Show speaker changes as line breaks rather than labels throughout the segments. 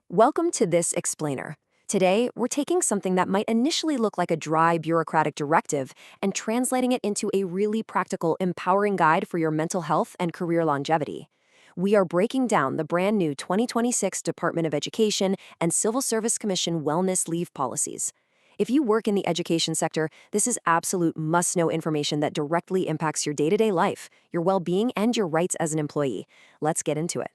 Welcome to this explainer. Today, we're taking something that might initially look like a dry bureaucratic directive and translating it into a really practical, empowering guide for your mental health and career longevity. We are breaking down the brand new 2026 Department of Education and Civil Service Commission wellness leave policies. If you work in the education sector, this is absolute must-know information that directly impacts your day-to-day life, your well-being, and your rights as an employee. Let's get into it.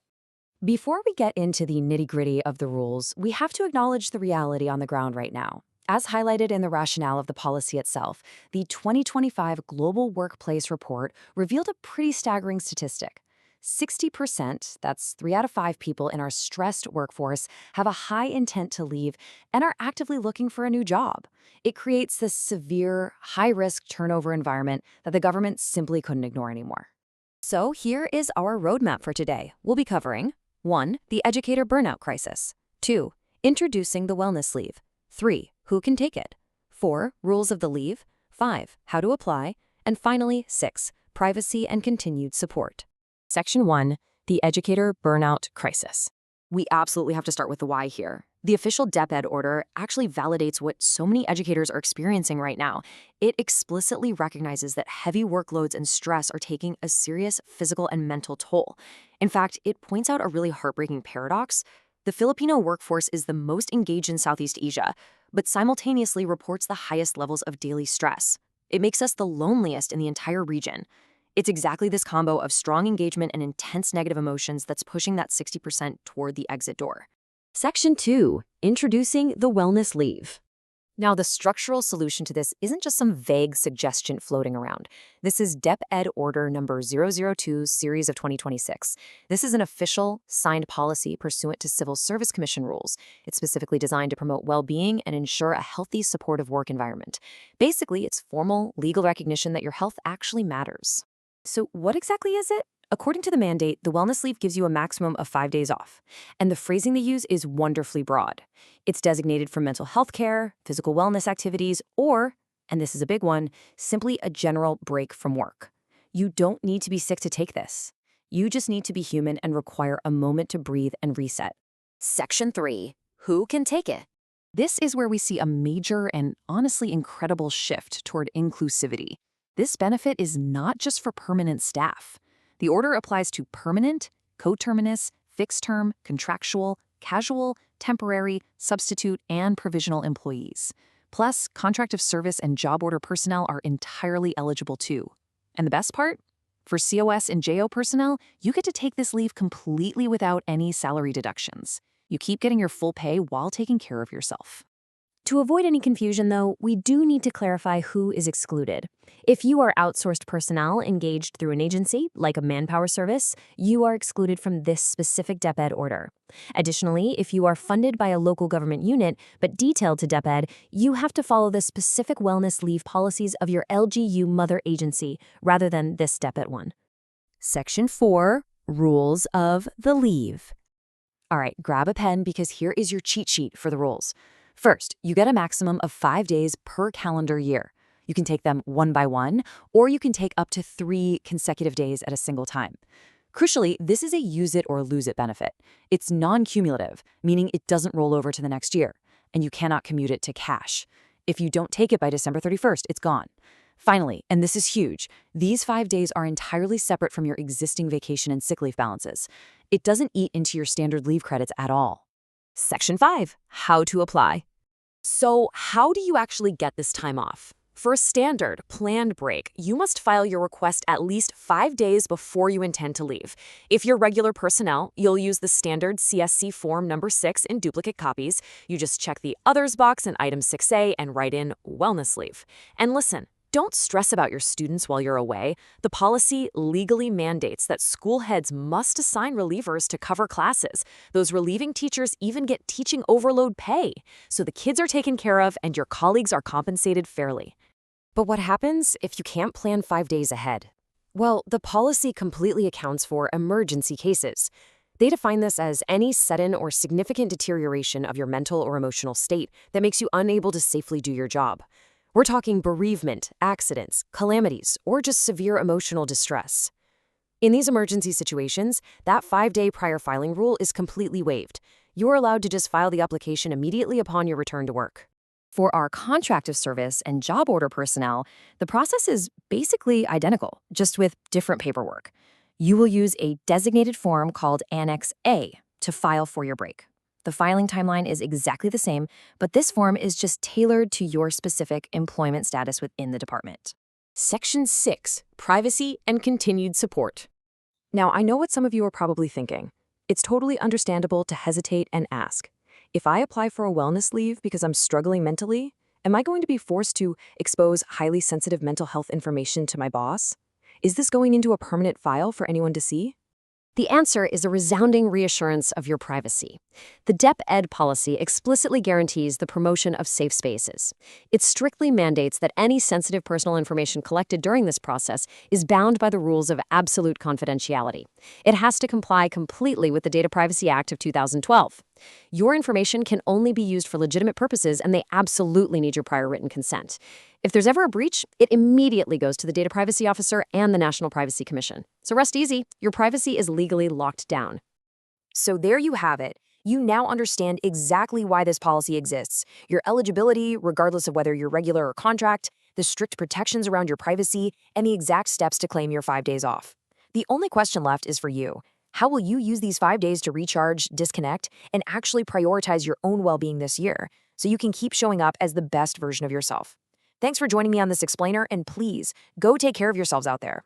Before we get into the nitty-gritty of the rules, we have to acknowledge the reality on the ground right now. As highlighted in the rationale of the policy itself, the 2025 Global Workplace Report revealed a pretty staggering statistic. 60%, that's 3 out of 5 people in our stressed workforce, have a high intent to leave and are actively looking for a new job. It creates this severe, high-risk turnover environment that the government simply couldn't ignore anymore. So here is our roadmap for today. We'll be covering 1. The educator burnout crisis. 2. Introducing the wellness leave. 3. Who can take it? 4. Rules of the leave. 5. How to apply. And finally, 6. Privacy and continued support. Section 1. The educator burnout crisis. We absolutely have to start with the why here. The official DepEd order actually validates what so many educators are experiencing right now. It explicitly recognizes that heavy workloads and stress are taking a serious physical and mental toll. In fact, it points out a really heartbreaking paradox. The Filipino workforce is the most engaged in Southeast Asia, but simultaneously reports the highest levels of daily stress. It makes us the loneliest in the entire region. It's exactly this combo of strong engagement and intense negative emotions that's pushing that 60% toward the exit door. Section 2. Introducing the wellness leave. Now, the structural solution to this isn't just some vague suggestion floating around. This is DepEd Order number 002, Series of 2026. This is an official, signed policy pursuant to Civil Service Commission rules. It's specifically designed to promote well-being and ensure a healthy, supportive work environment. Basically, it's formal, legal recognition that your health actually matters. So what exactly is it? According to the mandate, the wellness leave gives you a maximum of 5 days off, and the phrasing they use is wonderfully broad. It's designated for mental health care, physical wellness activities, or, and this is a big one, simply a general break from work. You don't need to be sick to take this. You just need to be human and require a moment to breathe and reset. Section 3. Who can take it? This is where we see a major and honestly incredible shift toward inclusivity. This benefit is not just for permanent staff. The order applies to permanent, coterminous, fixed-term, contractual, casual, temporary, substitute, and provisional employees. Plus, contract of service and job order personnel are entirely eligible too. And the best part? For COS and JO personnel, you get to take this leave completely without any salary deductions. You keep getting your full pay while taking care of yourself. To avoid any confusion, though, we do need to clarify who is excluded. If you are outsourced personnel engaged through an agency, like a manpower service, you are excluded from this specific DepEd order. Additionally, if you are funded by a local government unit, but detailed to DepEd, you have to follow the specific wellness leave policies of your LGU mother agency, rather than this DepEd one. Section 4. Rules of the leave. All right, grab a pen because here is your cheat sheet for the rules. First, you get a maximum of 5 days per calendar year. You can take them one by one, or you can take up to 3 consecutive days at a single time. Crucially, this is a use it or lose it benefit. It's non-cumulative, meaning it doesn't roll over to the next year, and you cannot commute it to cash. If you don't take it by December 31st, it's gone. Finally, and this is huge, these 5 days are entirely separate from your existing vacation and sick leave balances. It doesn't eat into your standard leave credits at all. Section 5. How to apply. So how do you actually get this time off? For a standard, planned break, you must file your request at least 5 days before you intend to leave. If you're regular personnel, you'll use the standard CSC form number 6 in duplicate copies. You just check the Others box in item 6A and write in wellness leave. And listen, don't stress about your students while you're away. The policy legally mandates that school heads must assign relievers to cover classes. Those relieving teachers even get teaching overload pay. So the kids are taken care of and your colleagues are compensated fairly. But what happens if you can't plan 5 days ahead? Well, the policy completely accounts for emergency cases. They define this as any sudden or significant deterioration of your mental or emotional state that makes you unable to safely do your job. We're talking bereavement, accidents, calamities, or just severe emotional distress. In these emergency situations, that 5-day prior filing rule is completely waived. You're allowed to just file the application immediately upon your return to work. For our contract of service and job order personnel, the process is basically identical, just with different paperwork. You will use a designated form called Annex A to file for your break. The filing timeline is exactly the same, but this form is just tailored to your specific employment status within the department.
Section 6, Privacy and Continued Support.
Now, I know what some of you are probably thinking. It's totally understandable to hesitate and ask. If I apply for a wellness leave because I'm struggling mentally, am I going to be forced to expose highly sensitive mental health information to my boss? Is this going into a permanent file for anyone to see?
The answer is a resounding reassurance of your privacy. The DepEd policy explicitly guarantees the promotion of safe spaces. It strictly mandates that any sensitive personal information collected during this process is bound by the rules of absolute confidentiality. It has to comply completely with the Data Privacy Act of 2012. Your information can only be used for legitimate purposes, and they absolutely need your prior written consent. If there's ever a breach, it immediately goes to the Data Privacy Officer and the National Privacy Commission. So rest easy, your privacy is legally locked down.
So there you have it. You now understand exactly why this policy exists, your eligibility, regardless of whether you're regular or contract, the strict protections around your privacy, and the exact steps to claim your 5 days off. The only question left is for you. How will you use these 5 days to recharge, disconnect, and actually prioritize your own well-being this year so you can keep showing up as the best version of yourself? Thanks for joining me on this explainer, and please, go take care of yourselves out there.